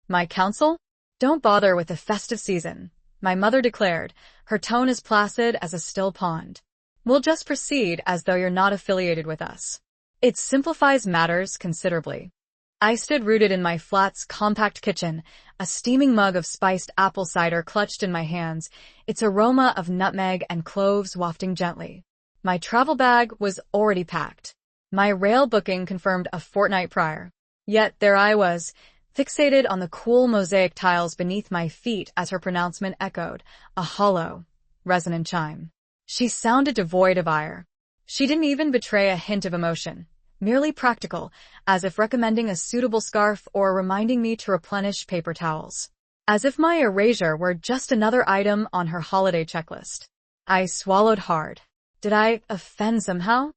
My counsel? Don't bother with the festive season, my mother declared, her tone as placid as a still pond. We'll just proceed as though you're not affiliated with us. It simplifies matters considerably. I stood rooted in my flat's compact kitchen, a steaming mug of spiced apple cider clutched in my hands, its aroma of nutmeg and cloves wafting gently. My travel bag was already packed. My rail booking confirmed a fortnight prior. Yet there I was, fixated on the cool mosaic tiles beneath my feet as her pronouncement echoed, a hollow, resonant chime. She sounded devoid of ire. She didn't even betray a hint of emotion. Merely practical, as if recommending a suitable scarf or reminding me to replenish paper towels. As if my erasure were just another item on her holiday checklist. I swallowed hard. Did I offend somehow?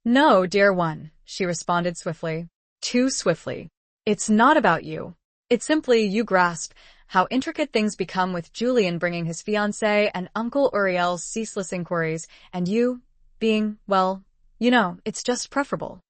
No, dear one, she responded swiftly. Too swiftly. It's not about you. It's simply you grasp how intricate things become with Julian bringing his fiancée and Uncle Uriel's ceaseless inquiries, and you being, well, it's just preferable.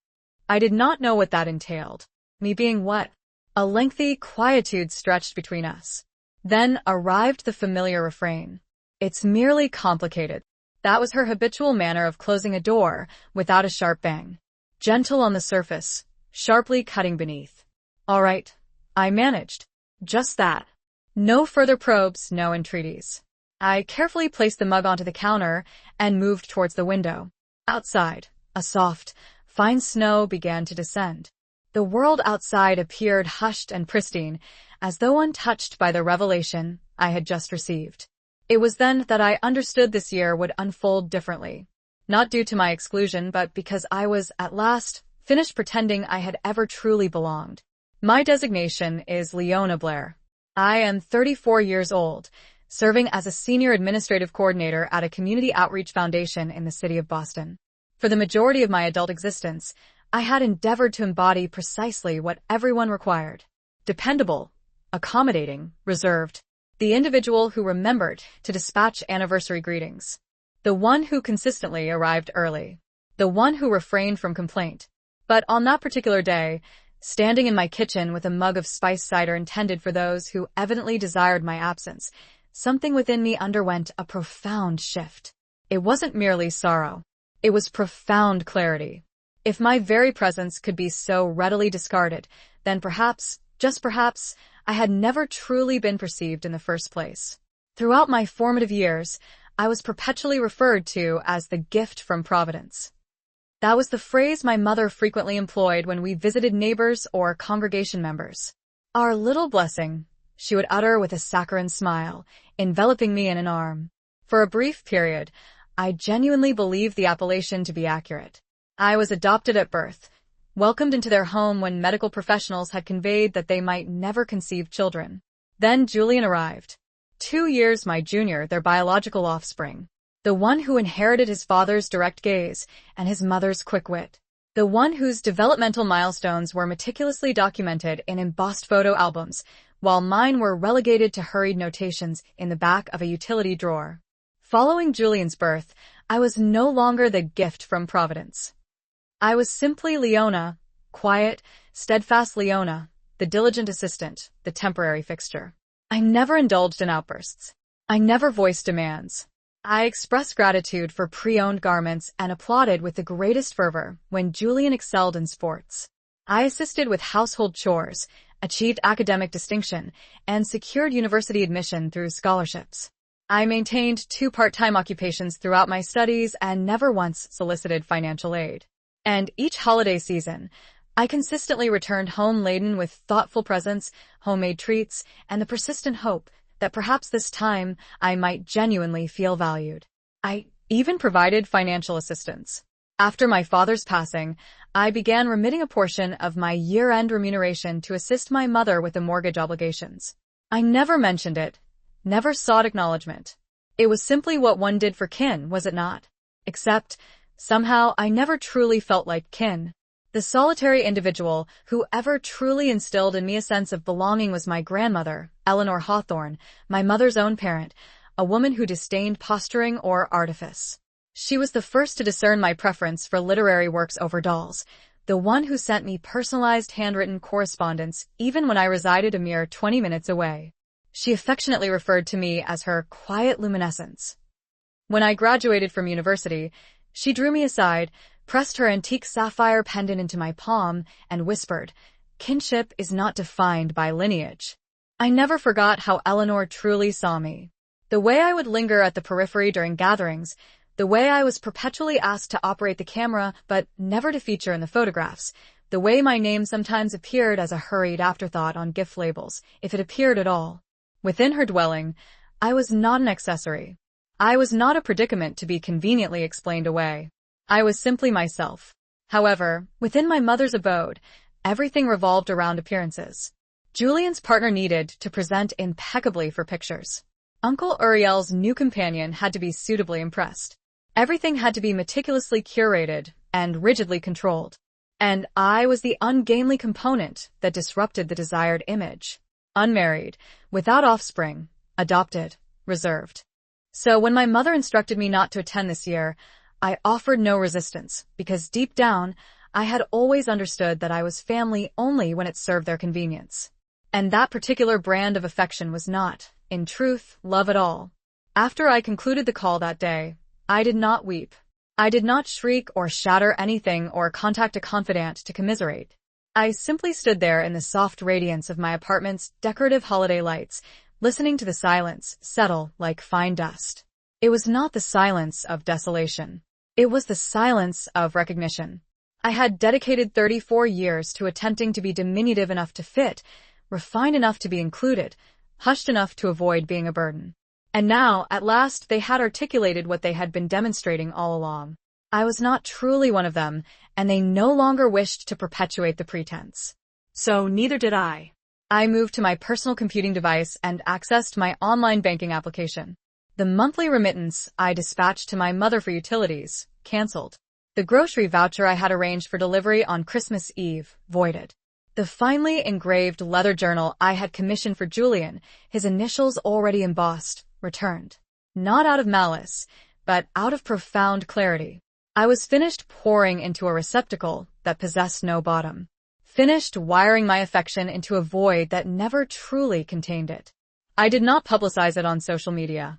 I did not know what that entailed. Me being what? A lengthy quietude stretched between us. Then arrived the familiar refrain. It's merely complicated. That was her habitual manner of closing a door without a sharp bang. Gentle on the surface, sharply cutting beneath. All right, I managed. Just that. No further probes, no entreaties. I carefully placed the mug onto the counter and moved towards the window. Outside, a soft, fine snow began to descend. The world outside appeared hushed and pristine, as though untouched by the revelation I had just received. It was then that I understood this year would unfold differently. Not due to my exclusion, but because I was, at last, finished pretending I had ever truly belonged. My designation is Leona Blair. I am 34 years old, serving as a senior administrative coordinator at a community outreach foundation in the city of Boston. For the majority of my adult existence, I had endeavored to embody precisely what everyone required. Dependable, accommodating, reserved. The individual who remembered to dispatch anniversary greetings. The one who consistently arrived early. The one who refrained from complaint. But on that particular day, standing in my kitchen with a mug of spiced cider intended for those who evidently desired my absence, something within me underwent a profound shift. It wasn't merely sorrow. It was profound clarity. If my very presence could be so readily discarded, then perhaps, just perhaps, I had never truly been perceived in the first place. Throughout my formative years, I was perpetually referred to as the gift from Providence. That was the phrase my mother frequently employed when we visited neighbors or congregation members. Our little blessing, she would utter with a saccharine smile, enveloping me in an arm. For a brief period, I genuinely believed the appellation to be accurate. I was adopted at birth, welcomed into their home when medical professionals had conveyed that they might never conceive children. Then Julian arrived. 2 years my junior, their biological offspring. The one who inherited his father's direct gaze and his mother's quick wit. The one whose developmental milestones were meticulously documented in embossed photo albums, while mine were relegated to hurried notations in the back of a utility drawer. Following Julian's birth, I was no longer the gift from Providence. I was simply Leona, quiet, steadfast Leona, the diligent assistant, the temporary fixture. I never indulged in outbursts. I never voiced demands. I expressed gratitude for pre-owned garments and applauded with the greatest fervor when Julian excelled in sports. I assisted with household chores, achieved academic distinction, and secured university admission through scholarships. I maintained 2 part-time occupations throughout my studies and never once solicited financial aid. And each holiday season, I consistently returned home laden with thoughtful presents, homemade treats, and the persistent hope that perhaps this time I might genuinely feel valued. I even provided financial assistance. After my father's passing, I began remitting a portion of my year-end remuneration to assist my mother with the mortgage obligations. I never mentioned it, never sought acknowledgement. It was simply what one did for kin, was it not? Except, somehow, I never truly felt like kin. The solitary individual who ever truly instilled in me a sense of belonging was my grandmother, Eleanor Hawthorne, my mother's own parent, a woman who disdained posturing or artifice. She was the first to discern my preference for literary works over dolls, the one who sent me personalized handwritten correspondence even when I resided a mere 20 minutes away. She affectionately referred to me as her quiet luminescence. When I graduated from university, she drew me aside, pressed her antique sapphire pendant into my palm, and whispered, "Kinship is not defined by lineage." I never forgot how Eleanor truly saw me. The way I would linger at the periphery during gatherings, the way I was perpetually asked to operate the camera but never to feature in the photographs, the way my name sometimes appeared as a hurried afterthought on gift labels, if it appeared at all. Within her dwelling, I was not an accessory. I was not a predicament to be conveniently explained away. I was simply myself. However, within my mother's abode, everything revolved around appearances. Julian's partner needed to present impeccably for pictures. Uncle Uriel's new companion had to be suitably impressed. Everything had to be meticulously curated and rigidly controlled. And I was the ungainly component that disrupted the desired image. Unmarried, without offspring, adopted, reserved. So when my mother instructed me not to attend this year, I offered no resistance, because deep down, I had always understood that I was family only when it served their convenience. And that particular brand of affection was not, in truth, love at all. After I concluded the call that day, I did not weep. I did not shriek or shatter anything or contact a confidant to commiserate. I simply stood there in the soft radiance of my apartment's decorative holiday lights, listening to the silence settle like fine dust. It was not the silence of desolation. It was the silence of recognition. I had dedicated 34 years to attempting to be diminutive enough to fit, refined enough to be included, hushed enough to avoid being a burden. And now, at last, they had articulated what they had been demonstrating all along. I was not truly one of them, and they no longer wished to perpetuate the pretense. So neither did I. I moved to my personal computing device and accessed my online banking application. The monthly remittance I dispatched to my mother for utilities, canceled. The grocery voucher I had arranged for delivery on Christmas Eve, voided. The finely engraved leather journal I had commissioned for Julian, his initials already embossed, returned. Not out of malice, but out of profound clarity. I was finished pouring into a receptacle that possessed no bottom. Finished wiring my affection into a void that never truly contained it. I did not publicize it on social media.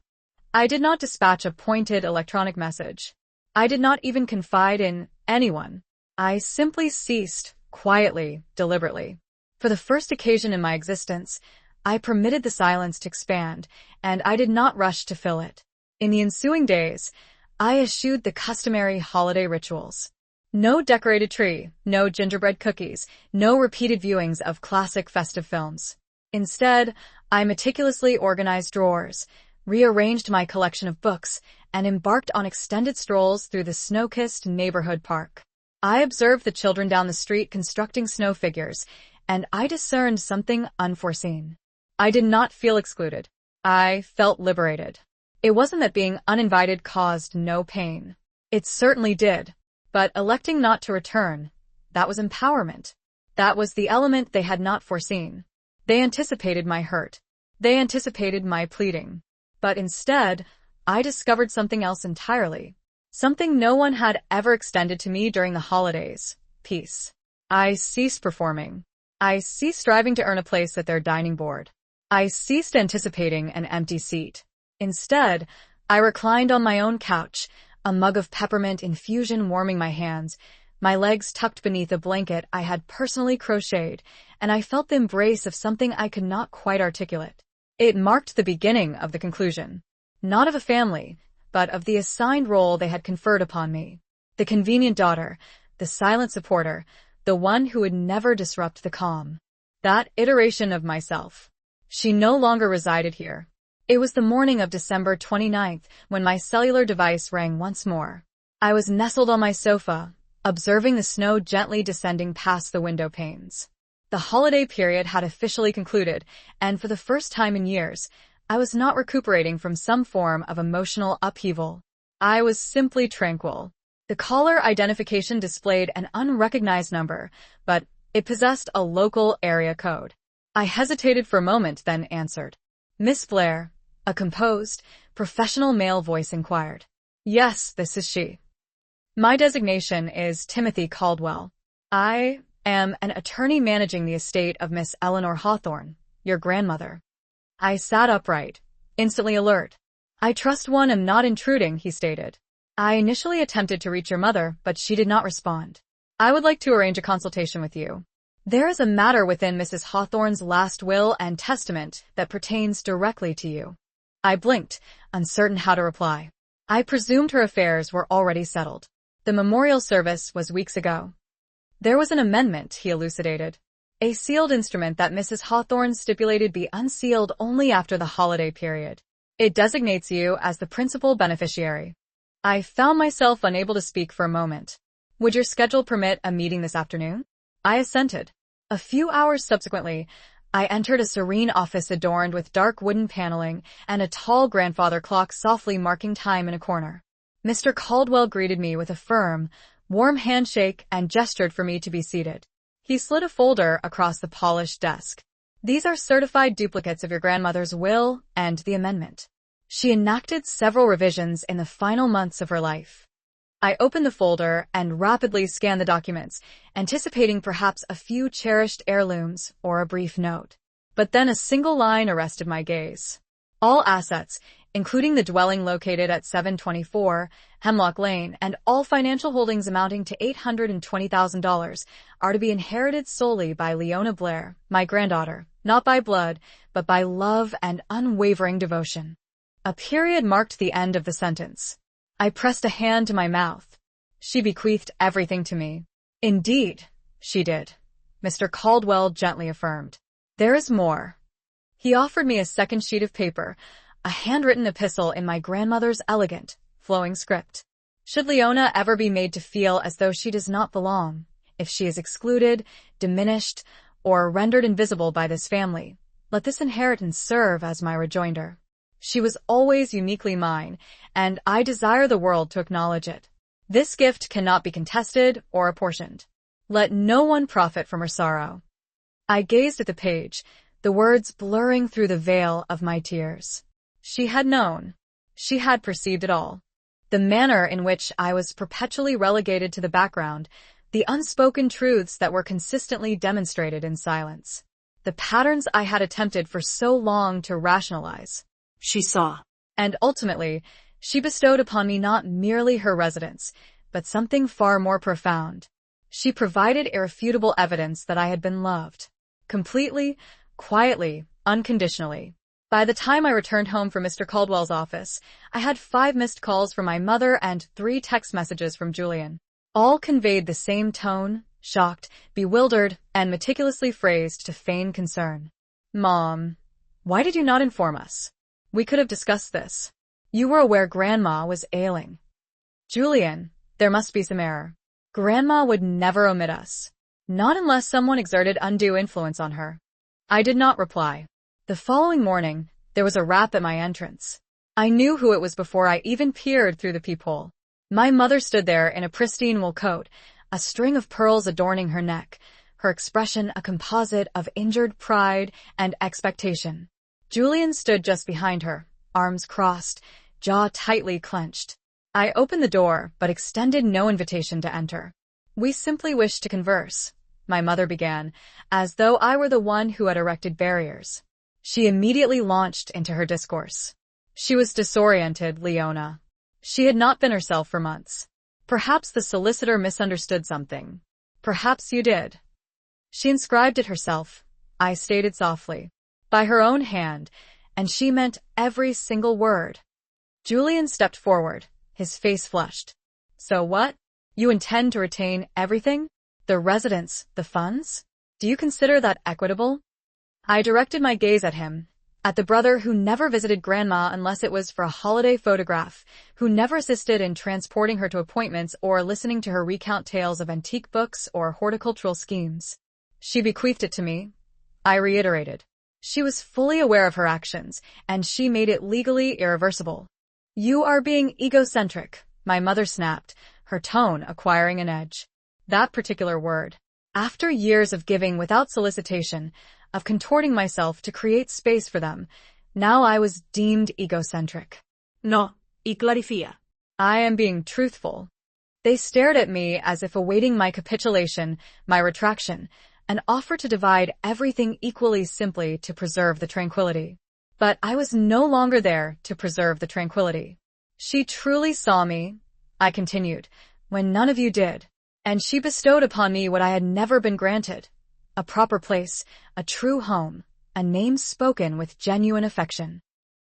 I did not dispatch a pointed electronic message. I did not even confide in anyone. I simply ceased, quietly, deliberately. For the first occasion in my existence, I permitted the silence to expand, and I did not rush to fill it. In the ensuing days, I eschewed the customary holiday rituals. No decorated tree, no gingerbread cookies, no repeated viewings of classic festive films. Instead, I meticulously organized drawers, rearranged my collection of books, and embarked on extended strolls through the snow-kissed neighborhood park. I observed the children down the street constructing snow figures, and I discerned something unforeseen. I did not feel excluded. I felt liberated. It wasn't that being uninvited caused no pain. It certainly did. But electing not to return, that was empowerment. That was the element they had not foreseen. They anticipated my hurt. They anticipated my pleading. But instead, I discovered something else entirely. Something no one had ever extended to me during the holidays. Peace. I ceased performing. I ceased striving to earn a place at their dining board. I ceased anticipating an empty seat. Instead, I reclined on my own couch, a mug of peppermint infusion warming my hands, my legs tucked beneath a blanket I had personally crocheted, and I felt the embrace of something I could not quite articulate. It marked the beginning of the conclusion. Not of a family, but of the assigned role they had conferred upon me. The convenient daughter, the silent supporter, the one who would never disrupt the calm. That iteration of myself. She no longer resided here. It was the morning of December 29th when my cellular device rang once more. I was nestled on my sofa, observing the snow gently descending past the window panes. The holiday period had officially concluded, and for the first time in years, I was not recuperating from some form of emotional upheaval. I was simply tranquil. The caller identification displayed an unrecognized number, but it possessed a local area code. I hesitated for a moment, then answered. "Miss Blair," a composed, professional male voice inquired. "Yes, this is she." "My designation is Timothy Caldwell." I am an attorney managing the estate of Miss Eleanor Hawthorne, your grandmother. I sat upright, instantly alert. I trust one am not intruding, he stated. I initially attempted to reach your mother, but she did not respond. I would like to arrange a consultation with you. There is a matter within Mrs. Hawthorne's last will and testament that pertains directly to you. I blinked, uncertain how to reply. I presumed her affairs were already settled. The memorial service was weeks ago. There was an amendment, he elucidated. A sealed instrument that Mrs. Hawthorne stipulated be unsealed only after the holiday period. It designates you as the principal beneficiary. I found myself unable to speak for a moment. Would your schedule permit a meeting this afternoon? I assented. A few hours subsequently, I entered a serene office adorned with dark wooden paneling and a tall grandfather clock softly marking time in a corner. Mr. Caldwell greeted me with a firm, warm handshake and gestured for me to be seated. He slid a folder across the polished desk. These are certified duplicates of your grandmother's will and the amendment. She enacted several revisions in the final months of her life. I opened the folder and rapidly scanned the documents, anticipating perhaps a few cherished heirlooms or a brief note. But then a single line arrested my gaze. All assets, including the dwelling located at 724 Hemlock Lane and all financial holdings amounting to $820,000, are to be inherited solely by Leona Blair, my granddaughter, not by blood, but by love and unwavering devotion. A period marked the end of the sentence. I pressed a hand to my mouth. She bequeathed everything to me. Indeed, she did, Mr. Caldwell gently affirmed. There is more. He offered me a second sheet of paper, a handwritten epistle in my grandmother's elegant, flowing script. Should Leona ever be made to feel as though she does not belong, if she is excluded, diminished, or rendered invisible by this family, let this inheritance serve as my rejoinder. She was always uniquely mine, and I desire the world to acknowledge it. This gift cannot be contested or apportioned. Let no one profit from her sorrow. I gazed at the page, the words blurring through the veil of my tears. She had known. She had perceived it all. The manner in which I was perpetually relegated to the background, the unspoken truths that were consistently demonstrated in silence. The patterns I had attempted for so long to rationalize. She saw. And ultimately, she bestowed upon me not merely her residence, but something far more profound. She provided irrefutable evidence that I had been loved. Completely, quietly, unconditionally. By the time I returned home from Mr. Caldwell's office, I had 5 missed calls from my mother and 3 text messages from Julian. All conveyed the same tone, shocked, bewildered, and meticulously phrased to feign concern. Mom, why did you not inform us? We could have discussed this. You were aware Grandma was ailing. Julian, there must be some error. Grandma would never omit us. Not unless someone exerted undue influence on her. I did not reply. The following morning, there was a rap at my entrance. I knew who it was before I even peered through the peephole. My mother stood there in a pristine wool coat, a string of pearls adorning her neck, her expression a composite of injured pride and expectation. Julian stood just behind her, arms crossed, jaw tightly clenched. I opened the door, but extended no invitation to enter. We simply wished to converse, my mother began, as though I were the one who had erected barriers. She immediately launched into her discourse. She was disoriented, Leona. She had not been herself for months. Perhaps the solicitor misunderstood something. Perhaps you did. She inscribed it herself, I stated softly. By her own hand, and she meant every single word. Julian stepped forward, his face flushed. So what? You intend to retain everything? The residence, the funds? Do you consider that equitable? I directed my gaze at him, at the brother who never visited Grandma unless it was for a holiday photograph, who never assisted in transporting her to appointments or listening to her recount tales of antique books or horticultural schemes. She bequeathed it to me, I reiterated. She was fully aware of her actions, and she made it legally irreversible. You are being egocentric, my mother snapped, her tone acquiring an edge. That particular word. After years of giving without solicitation, of contorting myself to create space for them, now I was deemed egocentric. No, y clarifía. I am being truthful. They stared at me as if awaiting my capitulation, my retraction, an offer to divide everything equally simply to preserve the tranquility. But I was no longer there to preserve the tranquility. She truly saw me, I continued, when none of you did. And she bestowed upon me what I had never been granted. A proper place, a true home, a name spoken with genuine affection.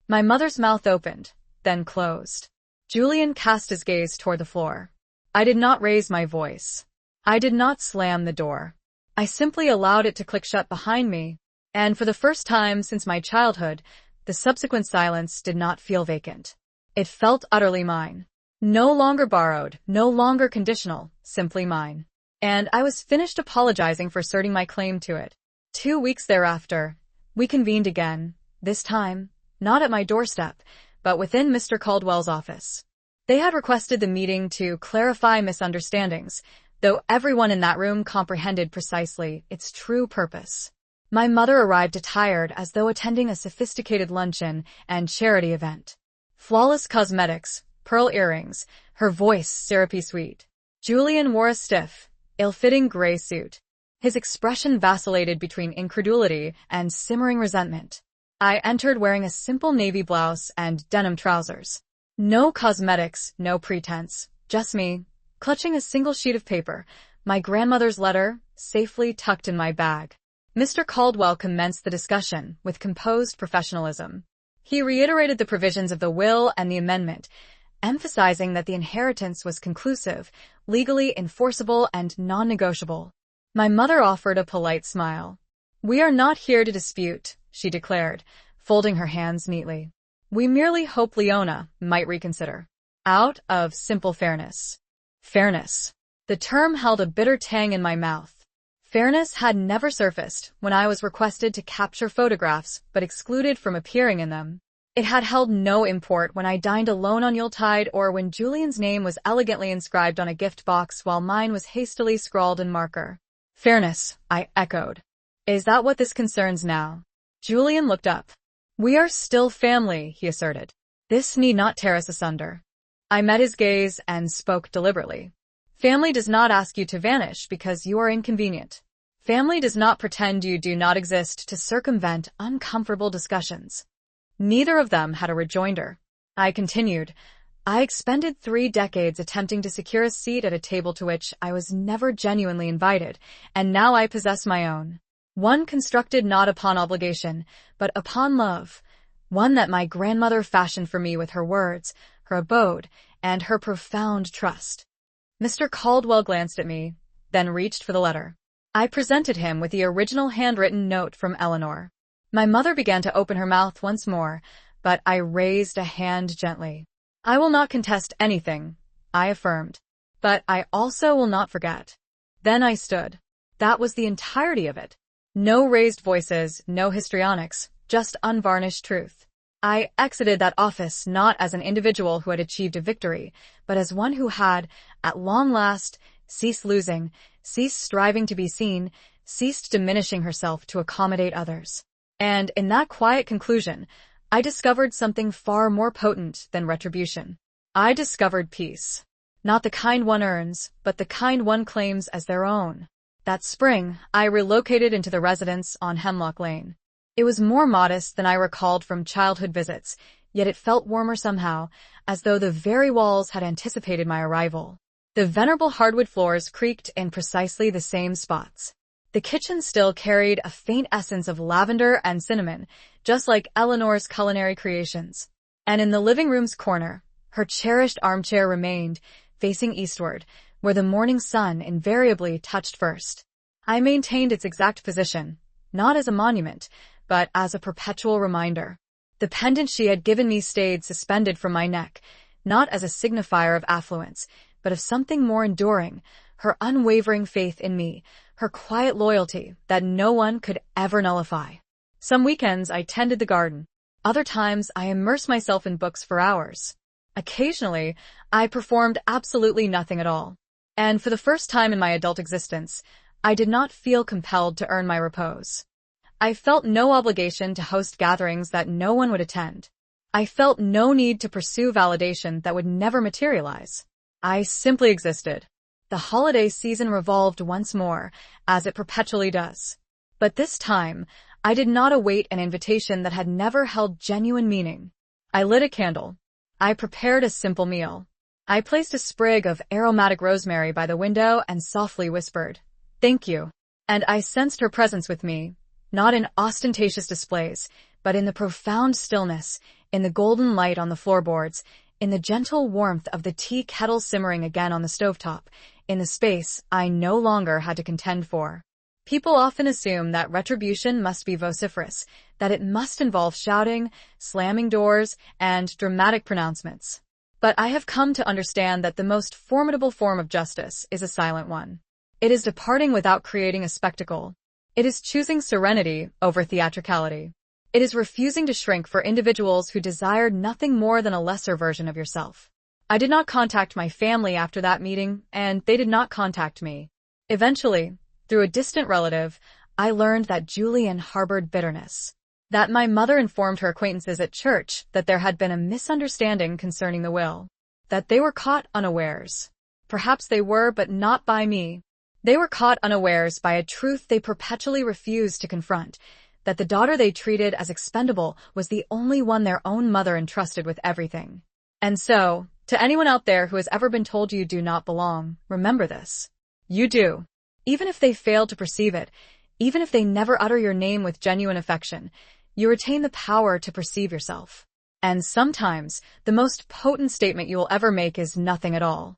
My mother's mouth opened, then closed. Julian cast his gaze toward the floor. I did not raise my voice. I did not slam the door. I simply allowed it to click shut behind me, and for the first time since my childhood, the subsequent silence did not feel vacant. It felt utterly mine. No longer borrowed, no longer conditional, simply mine. And I was finished apologizing for asserting my claim to it. 2 weeks thereafter, we convened again, this time, not at my doorstep, but within Mr. Caldwell's office. They had requested the meeting to clarify misunderstandings, though everyone in that room comprehended precisely its true purpose. My mother arrived attired as though attending a sophisticated luncheon and charity event. Flawless cosmetics, pearl earrings, her voice syrupy sweet. Julian wore a stiff, ill-fitting gray suit. His expression vacillated between incredulity and simmering resentment. I entered wearing a simple navy blouse and denim trousers. No cosmetics, no pretense, just me, clutching a single sheet of paper, my grandmother's letter, safely tucked in my bag. Mr. Caldwell commenced the discussion with composed professionalism. He reiterated the provisions of the will and the amendment, emphasizing that the inheritance was conclusive, legally enforceable, and non-negotiable. My mother offered a polite smile. "We are not here to dispute," she declared, folding her hands neatly. "We merely hope Leona might reconsider. Out of simple fairness." Fairness. The term held a bitter tang in my mouth. Fairness had never surfaced when I was requested to capture photographs but excluded from appearing in them. It had held no import when I dined alone on Yuletide or when Julian's name was elegantly inscribed on a gift box while mine was hastily scrawled in marker. Fairness, I echoed. Is that what this concerns now? Julian looked up. We are still family, he asserted. This need not tear us asunder. I met his gaze and spoke deliberately. Family does not ask you to vanish because you are inconvenient. Family does not pretend you do not exist to circumvent uncomfortable discussions. Neither of them had a rejoinder. I continued. I expended 3 decades attempting to secure a seat at a table to which I was never genuinely invited, and now I possess my own. One constructed not upon obligation, but upon love. One that my grandmother fashioned for me with her words, her abode, and her profound trust. Mr. Caldwell glanced at me, then reached for the letter. I presented him with the original handwritten note from Eleanor. My mother began to open her mouth once more, but I raised a hand gently. I will not contest anything, I affirmed. But I also will not forget. Then I stood. That was the entirety of it. No raised voices, no histrionics, just unvarnished truth. I exited that office not as an individual who had achieved a victory, but as one who had, at long last, ceased losing, ceased striving to be seen, ceased diminishing herself to accommodate others. And in that quiet conclusion, I discovered something far more potent than retribution. I discovered peace. Not the kind one earns, but the kind one claims as their own. That spring, I relocated into the residence on Hemlock Lane. It was more modest than I recalled from childhood visits, yet it felt warmer somehow, as though the very walls had anticipated my arrival. The venerable hardwood floors creaked in precisely the same spots. The kitchen still carried a faint essence of lavender and cinnamon, just like Eleanor's culinary creations. And in the living room's corner, her cherished armchair remained, facing eastward, where the morning sun invariably touched first. I maintained its exact position, not as a monument, but as a perpetual reminder. The pendant she had given me stayed suspended from my neck, not as a signifier of affluence, but of something more enduring, her unwavering faith in me, her quiet loyalty that no one could ever nullify. Some weekends I tended the garden. Other times I immersed myself in books for hours. Occasionally, I performed absolutely nothing at all. And for the first time in my adult existence, I did not feel compelled to earn my repose. I felt no obligation to host gatherings that no one would attend. I felt no need to pursue validation that would never materialize. I simply existed. The holiday season revolved once more, as it perpetually does. But this time, I did not await an invitation that had never held genuine meaning. I lit a candle. I prepared a simple meal. I placed a sprig of aromatic rosemary by the window and softly whispered, "Thank you." And I sensed her presence with me, not in ostentatious displays, but in the profound stillness, in the golden light on the floorboards, in the gentle warmth of the tea kettle simmering again on the stovetop, in the space I no longer had to contend for. People often assume that retribution must be vociferous, that it must involve shouting, slamming doors, and dramatic pronouncements. But I have come to understand that the most formidable form of justice is a silent one. It is departing without creating a spectacle. It is choosing serenity over theatricality. It is refusing to shrink for individuals who desired nothing more than a lesser version of yourself. I did not contact my family after that meeting, and they did not contact me. Eventually, through a distant relative, I learned that Julian harbored bitterness. That my mother informed her acquaintances at church that there had been a misunderstanding concerning the will. That they were caught unawares. Perhaps they were, but not by me. They were caught unawares by a truth they perpetually refused to confront, that the daughter they treated as expendable was the only one their own mother entrusted with everything. And so, to anyone out there who has ever been told you do not belong, remember this. You do. Even if they fail to perceive it, even if they never utter your name with genuine affection, you retain the power to perceive yourself. And sometimes, the most potent statement you will ever make is nothing at all.